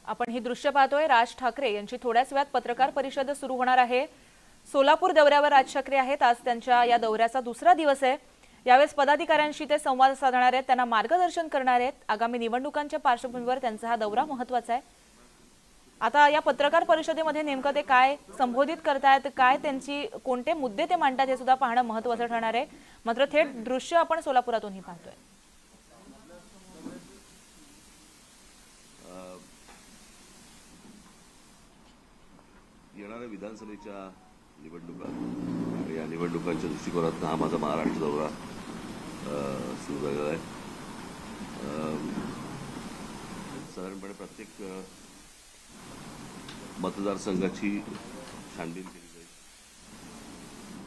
आपण ही दृश्य पाहतोय। राज ठाकरे यांची थोड्याच वेळात पत्रकार परिषद सुरू होणार आहे। सोलापूर दौऱ्यावर राज ठाकरे आहेत। आज त्यांच्या या दौऱ्याचा दुसरा दिवस आहे। यावेळेस पदाधिकाऱ्यांशी ते संवाद साधणार आहेत, त्यांना मार्गदर्शन करणार आहेत। आगामी निवडणुकांच्या पार्श्वभूमीवर त्यांचा हा दौरा महत्त्वाचा आहे। आता या पत्रकार परिषदेमध्ये नेमकं ते काय संबोधित करतायत, काय त्यांची कोणते मुद्दे ते मांडतात हे सुद्धा पाहणं महत्त्वाचं ठरणार आहे। मात्र थेट दृश्य आपण सोलापुरातूनही पाहतोय। येणाऱ्या विधानसभेच्या निवडणुका आणि या निवडणुकांच्या दृष्टिकोनातून हा माझा महाराष्ट्र दौरा सुरू झालेला आहे। साधारणपणे प्रत्येक मतदारसंघाची छानबीन केली जाईल,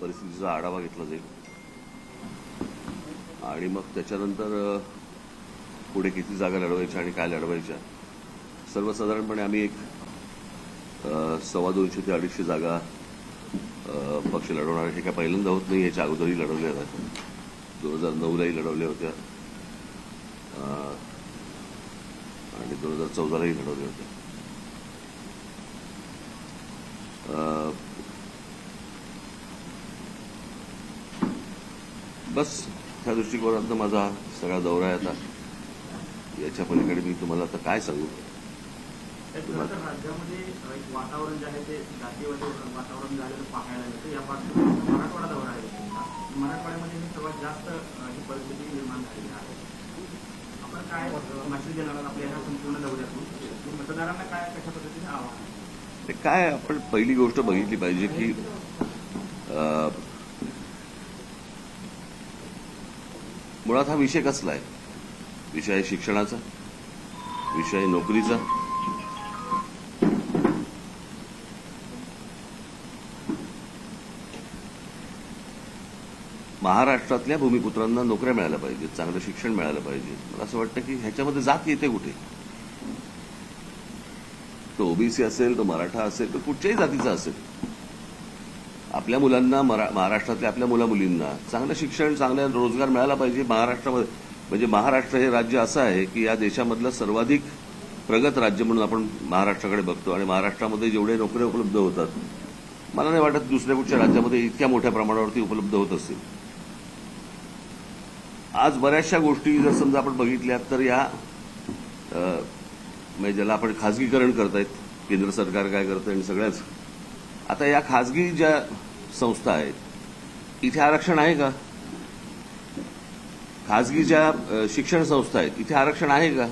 परिस्थितीचा आढावा घेतला जाईल आणि मग त्याच्यानंतर पुढे किती जागा लढवायच्या आणि काय लढवायच्या सर्वसाधारणपणे आम्ही एक 250 ते 250 जागा पक्ष लढवणार। हे काय पहिल्यांदा होत नाही, याच्या अगोदरही लढवल्या जातात। 2009लाही लढवल्या होत्या आणि 2014लाही लढवल्या होत्या। बस त्या दृष्टिकोनातून माझा सगळा दौरा आहे। आता याच्या पलीकडे मी तुम्हाला आता काय सांगू। राज्यामध्ये एक वातावरण जे आहे ते जातीवादी वातावरण झालेलं पाहायला मिळतं। या पार्श्वभूमीवर मराठवाडा दौरा आहे। मराठवाड्यामध्ये सर्वात जास्त ही परिस्थिती निर्माण झालेली आहे। आपण काय मेसेज देणार आहात आपल्या ह्या संपूर्ण दौऱ्यातून? मतदारांना काय कशा पद्धतीने आव्हान? काय आपण पहिली गोष्ट बघितली पाहिजे की मुळात हा विषय कसला आहे। विषय आहे शिक्षणाचा, विषय आहे नोकरीचा, महाराष्ट्रातल्या भूमिपुत्रांना नोकऱ्या मिळाल्या पाहिजेत, चांगलं शिक्षण मिळालं पाहिजे। मला असं वाटतं की ह्याच्यामध्ये जात येते कुठे? तो ओबीसी असेल, तो मराठा असेल, तो कुठच्याही जातीचा असेल, आपल्या मुलांना महाराष्ट्रातल्या आपल्या मुलामुलींना चांगलं शिक्षण, चांगला रोजगार मिळाला पाहिजे। महाराष्ट्रामध्ये म्हणजे महाराष्ट्र हे राज्य असं आहे की या देशामधलं सर्वाधिक प्रगत राज्य म्हणून आपण महाराष्ट्राकडे बघतो आणि महाराष्ट्रामध्ये जेवढे नोकऱ्या उपलब्ध होतात, मला नाही वाटत दुसऱ्या कुठच्या राज्यामध्ये इतक्या मोठ्या प्रमाणावरती उपलब्ध होत असतील। आज बऱ्याचशा गोष्टी जर समजा आपण बघितल्या तर या म्हणजे ज्याला आपण खाजगीकरण करतायत, केंद्र सरकार काय करतंय आणि सगळ्याच, आता या खाजगी ज्या संस्था आहेत इथे आरक्षण आहे का? खाजगी ज्या शिक्षण संस्था आहेत इथे आरक्षण आहे का?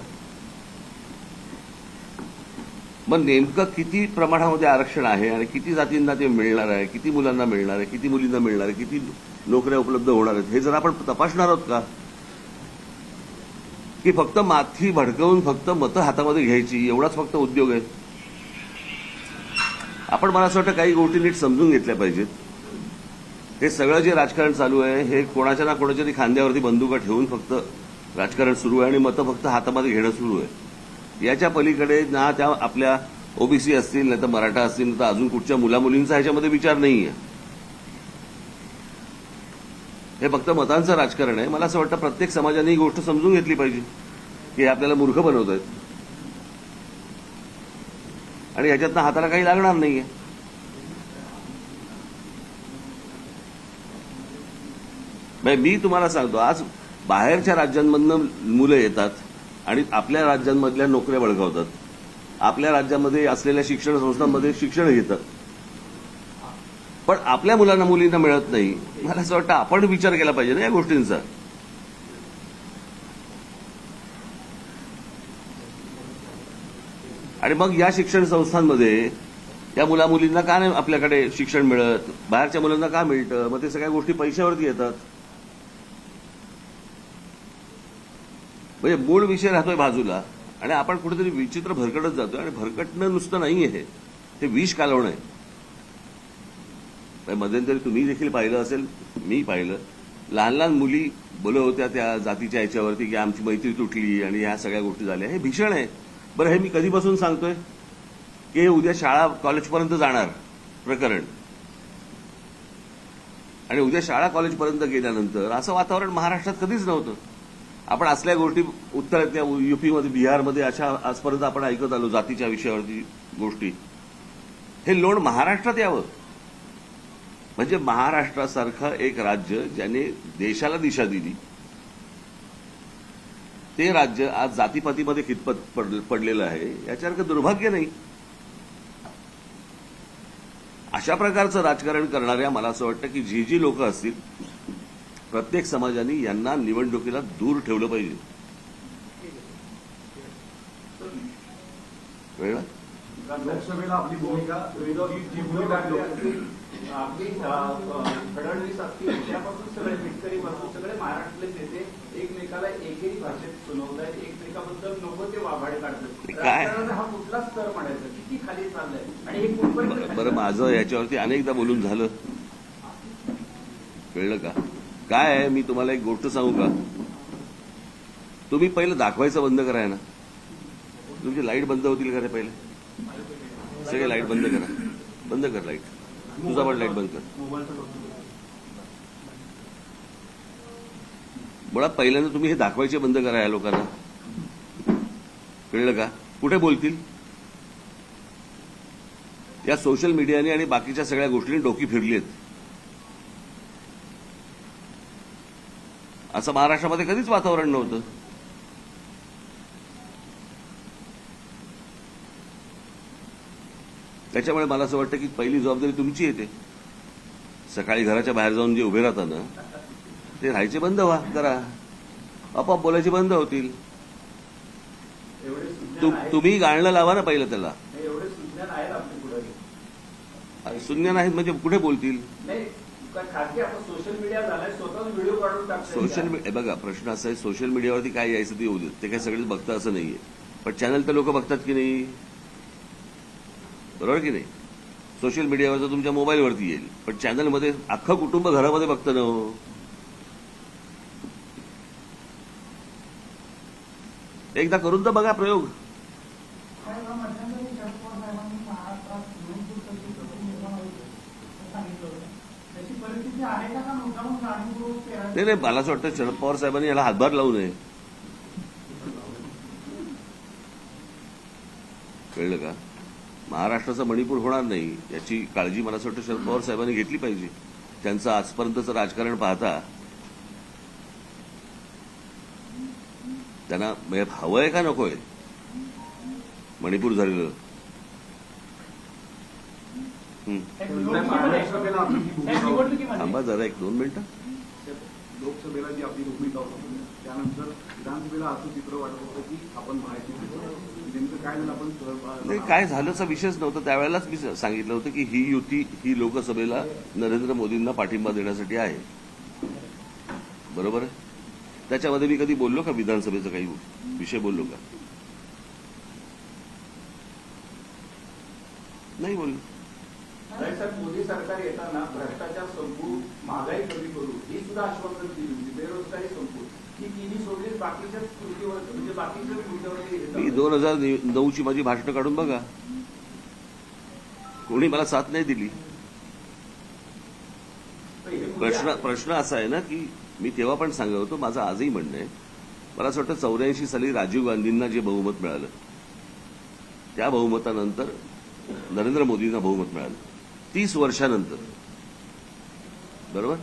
मग नेमकं किती प्रमाणामध्ये आरक्षण आहे आणि किती जातींना ते मिळणार आहे, किती मुलांना मिळणार आहे, किती मुलींना मिळणार आहे, किती नोकऱ्या उपलब्ध होणार आहेत, हे जर आपण तपासणार आहोत का? की फक्त माथी भडकवून फक्त मतं हातामध्ये घ्यायची एवढाच फक्त उद्योग आहे? आपण मला असं वाटतं काही गोष्टी नीट समजून घेतल्या पाहिजेत। हे सगळं जे राजकारण चालू आहे हे कोणाच्या ना कोणाच्या तरी खांद्यावरती बंदुका ठेवून फक्त राजकारण सुरू आहे आणि मतं फक्त हातामध्ये घेणं सुरू आहे। याच्या पलीकडे ना त्या आपल्या ओबीसी असतील, नाही तर मराठा असतील, नाही तर अजून कुठच्या मुलामुलींचा ह्याच्यामध्ये विचार नाहीये। हे फक्त मतांचं राजकारण आहे। मला असं वाटतं प्रत्येक समाजाने ही गोष्ट समजून घेतली पाहिजे की हे आपल्याला मूर्ख बनवत आहेत आणि ह्याच्यातनं हाताला काही लागणार नाहीये। मी तुम्हाला सांगतो, आज बाहेरच्या राज्यांमधनं मुलं येतात आणि आपल्या राज्यांमधल्या नोकऱ्या बळकावतात, आपल्या राज्यामध्ये असलेल्या शिक्षण संस्थांमध्ये शिक्षण घेतात, पण आपल्या मुलांना मुलींना मिळत नाही। मला असं वाटतं आपण विचार केला पाहिजे ना या गोष्टींचा। आणि मग या शिक्षण संस्थांमध्ये या मुलामुलींना का नाही आपल्याकडे शिक्षण मिळत, बाहेरच्या मुलांना का मिळतं? मग ते सगळ्या गोष्टी पैशावरती येतात। म्हणजे मूळ विषय राहतोय बाजूला आणि आपण कुठेतरी विचित्र भरकटत जातोय आणि भरकटणं नुसतं नाहीये, हे विष कालवणं आहे। मध्यंतरी तुम्ही देखील पाहिलं असेल, मी पाहिलं, लहान लहान मुली बोलत होत्या त्या जातीच्या याच्यावरती की आमची मैत्री तुटली आणि ह्या सगळ्या गोष्टी झाल्या। हे भीषण आहे। बरं, हे मी कधीपासून सांगतोय की हे उद्या शाळा कॉलेजपर्यंत जाणार प्रकरण आणि उद्या शाळा कॉलेजपर्यंत गेल्यानंतर असं वातावरण महाराष्ट्रात कधीच नव्हतं। आपण असल्या गोष्टी उत्तरातल्या युपीमध्ये, बिहारमध्ये अशा आजपर्यंत आपण ऐकत आलो जातीच्या विषयावरती गोष्टी. हे लोण महाराष्ट्रात यावं, म्हणजे महाराष्ट्रासारखं एक राज्य ज्याने देशाला दिशा दिली, ते राज्य आज जातीपातीमध्ये खितपत पडलेलं आहे. याच्यासारखं दुर्भाग्य नाही. अशा प्रकारचं राजकारण करणाऱ्या, मला असं वाटतं की जी लोक असतील, प्रत्येक समाजाने यांना निवडणुकीला दूर ठेवलं पाहिजे. कळलं? लोकसभेला आपली भूमिका जी भूमिका आपली फडणवीस असतील त्यापासून सगळे शेतकरी वर्ग सगळे महाराष्ट्रातले नेते एकमेकाला एकेरी भाषेत सुनावत आहेत, एकमेकाबद्दल नको ते वाभाडे काढतात. राजकारणाचा हा कुठला स्तर म्हणायचा, किती खाली चाललाय आणि हे कुठपर्यंत. बरं, माझं याच्यावरती अनेकदा बोलून झालं. कळलं का? काय आहे, मी तुम्हाला एक गोष्ट सांगू का? तुम्ही पहिलं दाखवायचं बंद कराय ना. तुमची लाईट बंद होतील का रे? पहिले सगळे लाईट बंद करा. बंद कर लाईट. तुझा पण लाईट बंद कर. मुळात पहिल्यांदा तुम्ही हे दाखवायचे बंद करा या लोकांना. कळलं का? कुठे बोलतील? या सोशल मीडियाने आणि बाकीच्या सगळ्या गोष्टींनी डोकी फिरली आहेत. असं महाराष्ट्रामध्ये कधीच वातावरण नव्हतं. त्याच्यामुळे मला असं वाटतं की पहिली जबाबदारी तुमची येते. सकाळी घराच्या बाहेर जाऊन जे उभे राहतात ना, ते राहायचे बंद करा. आपोआप बोलायचे बंद होतील. तुम्ही गाळणं लावा ना पहिलं त्याला. एवढे सुज्ञान आहेत आपले पुढे. शून्य नाहीत म्हणजे कुठे बोलतील? खासगी आता सोशल मीडिया झालाय, स्वतःच व्हिडिओ काढून टाकतात. सोशल मीडिया बघा, प्रश्न असा आहे, सोशल मीडियावरती काय यायचं ते येऊ देत. ते काय सगळेच बघतात असं नाहीये. पण चॅनल तर लोक बघतात की नाही? बरोबर की नाही? सोशल मीडियावर तुमच्या मोबाईलवरती येईल, पण चॅनलमध्ये अख्खं कुटुंब घरामध्ये बघतं ना हो. एकदा करून तर बघा प्रयोग. नाही, मला असं वाटतं शरद पवार साहेबांनी याला हातभार लावू नये. कळलं का? महाराष्ट्राचा मणिपूर होणार नाही याची काळजी मला असं वाटतं शरद पवार साहेबांनी घेतली पाहिजे. त्यांचं आजपर्यंतचं राजकारण पाहता त्यांना हवंय का नकोय मणिपूर झालेलं? थांबा जरा 1-2 मिनिटं. लोकसभेला जी आपली भूमिका होती, त्यानंतर विधानसभेला असं चित्र वाटत होतं की आपण माहिती नेमकं काय झालं. आपण नाही, काय झाल्याचा विषयच नव्हता. त्यावेळेलाच मी सांगितलं होतं की ही युती ही लोकसभेला नरेंद्र मोदींना पाठिंबा देण्यासाठी आहे. बरोबर आहे. त्याच्यामध्ये मी कधी बोललो का विधानसभेचा काही विषय बोललो का? नाही बोललो. साहेब, मोदी सरकार येताना भ्रष्टाचार संपू, महागाई कमी करू ही सुद्धा आश्वासन दिली होती, बेरोजगारी संपू ही तिन्ही सोडली. बाकीच्या कृतीवर म्हणजे बाकीच्या मुद्द्यावर मी 2009ची माझी भाषणं काढून बघा. कोणी मला साथ नाही दिली. प्रश्न असा आहे ना की मी तेव्हा पण सांगत होतो, माझं आजही म्हणणं आहे, मला असं वाटतं 84 साली राजीव गांधींना जे बहुमत मिळालं त्या बहुमतानंतर नरेंद्र मोदींना बहुमत मिळालं 30 वर्षानंतर. बरोबर.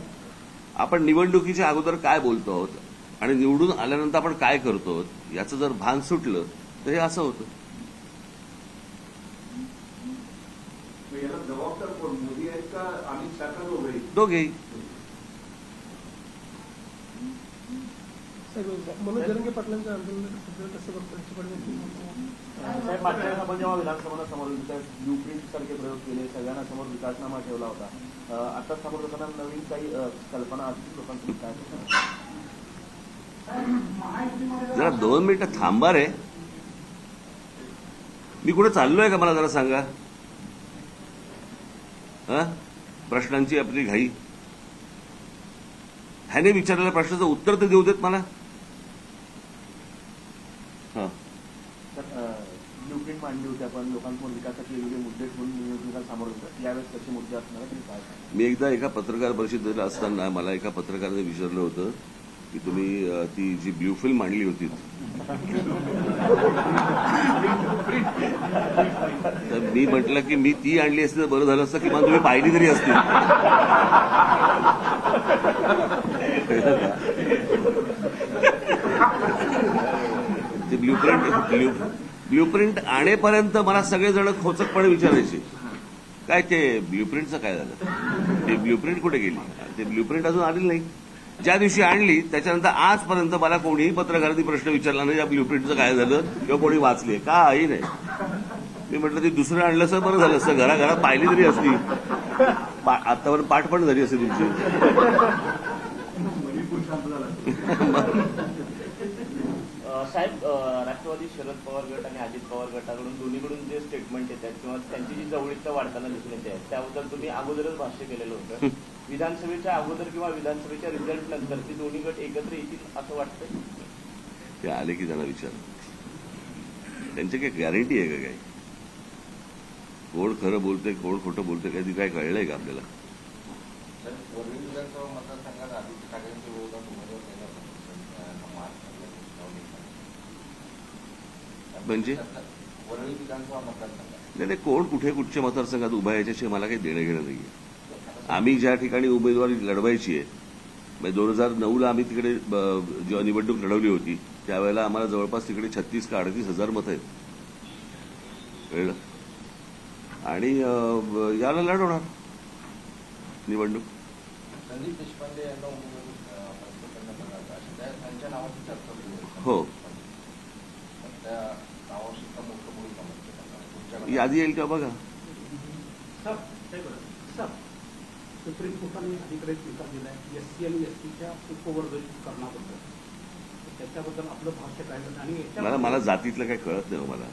आपण निवडणुकीच्या अगोदर काय बोलतो आहोत आणि निवडून आल्यानंतर आपण काय करतो आहोत याचं जर भान सुटलं तर हे असं होतं. याला जबाबदार कोण, मोदी आहेत का अमित शहा का दोघेही? दोघेही. मनोज जरंगे पाटलांचं आंदोलन कसं साहेब, मागच्या वेळेस आपण जेव्हा विधानसभेला समोर ब्ल्यूप्रिंट सारखे प्रयोग केले, सगळ्यांना समोर विकासनामा ठेवला होता. आता समोर लोकांना नवीन काही कल्पना असतील लोकांचं काय? जरा 2 मिनिटं थांबा रे. मी कुठे चाललोय का मला जरा सांगा. प्रश्नांची आपली घाई. ह्याने विचारलेल्या प्रश्नाचं उत्तर तर देऊ देत मला. ब्ल्यूप्रिंट मांडली होती आपण, लोकांसमोर विकासाचे वेगवेगळे मुद्दे ठेवून निवडणुकीला सामोरं जातो. यावेळेस कसे मुद्दे असणार काय? मी एकदा एका पत्रकार परिषदेला असताना मला एका पत्रकाराने विचारलं होतं की तुम्ही ती जी ब्ल्यू फिल्म आणली होती तर मी म्हटलं की मी ती आणली असती तर बरं झालं असतं, किंवा तुम्ही पाहिली तरी असती. ते ब्ल्यूप्रिंट आणेपर्यंत मला सगळेजण खोचकपणे विचारायचे काय ते ब्ल्यूप्रिंटचं काय झालं, ते ब्ल्यूप्रिंट कुठे गेली. ते ब्ल्यूप्रिंट अजून आलेली नाही. ज्या दिवशी आणली त्याच्यानंतर आजपर्यंत मला कोणीही पत्रकारांनी प्रश्न विचारला नाही या ब्ल्यूप्रिंटचं काय झालं किंवा कोणी वाचली काही नाही. मी म्हटलं ते दुसरं आणलं असं बरं झालं असतं, घराघरात पाहिली तरी असती, आतापर्यंत पाठ पण झाली असते तुमची. साहेब, राष्ट्रवादी शरद पवार गट आणि अजित पवार गटाकडून दोन्हीकडून जे स्टेटमेंट येत आहेत किंवा त्यांची जी जवळीकता वाढताना दिसून येते आहे त्याबद्दल तुम्ही अगोदरच भाष्य केलेलं होतं. विधानसभेच्या अगोदर किंवा विधानसभेच्या रिझल्ट नंतर ते दोन्ही गट एकत्र येतील असं वाटतं. ते आले की त्यांना विचार, त्यांची काही गॅरंटी आहे का? काय कोण खरं बोलते कोण खोटं बोलते कधी काय कळलंय का आपल्याला? वरळी विधानसभा मतदारसंघात आदित्य ठाकरेंच्या विरोधात उमेदवार देण्यात म्हणजे वरळी विधानसभा मतदारसंघात नाही कोण कुठे कुठच्या मतदारसंघात उभा याच्याशी मला काही देणं घेणं नाहीये. आम्ही ज्या ठिकाणी उमेदवारी लढवायची आहे म्हणजे 2009ला आम्ही तिकडे जेव्हा निवडणूक लढवली होती त्यावेळेला आम्हाला जवळपास तिकडे 36 का 38 हजार मतं आहेत, कळलं. आणि याला लढवणार निवडणूक. संदीप देशपांडे यांना उमेदवारी करण्यात आला होता, त्यांच्या नावाची चर्चा सुरू आहे. हो, त्या नावाशी का मोठं बोलू समजते यादी येईल का बघा. सुप्रीम कोर्टाने अलीकडे निकाल दिलाय एससी आणि एसटीच्या उपवर्गीकरणाबद्दल, त्याच्याबद्दल आपलं भाष्य काय आणि मला जातीतलं काही कळत नाही.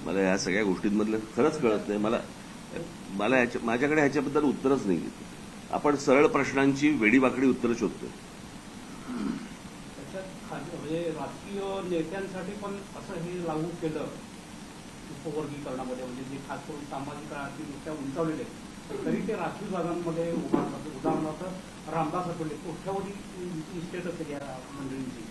मला या सगळ्या गोष्टींमधलं खरंच कळत नाही. माझ्याकडे ह्याच्याबद्दल उत्तरच नाही. आपण सरळ प्रश्नांची वेडीवाकडी उत्तरं शोधतोय. म्हणजे राजकीय नेत्यांसाठी पण असं हे लागू केलं उपवर्गीकरणामध्ये, म्हणजे जे खास करून सामाजिक आर्थिक दृष्ट्या उंचावलेले तरी ते राखीव जागांमध्ये उभारतात. उदाहरणार्थ रामदास आठवले कोट्यावधी इस्टेट असेल या मंडळींची,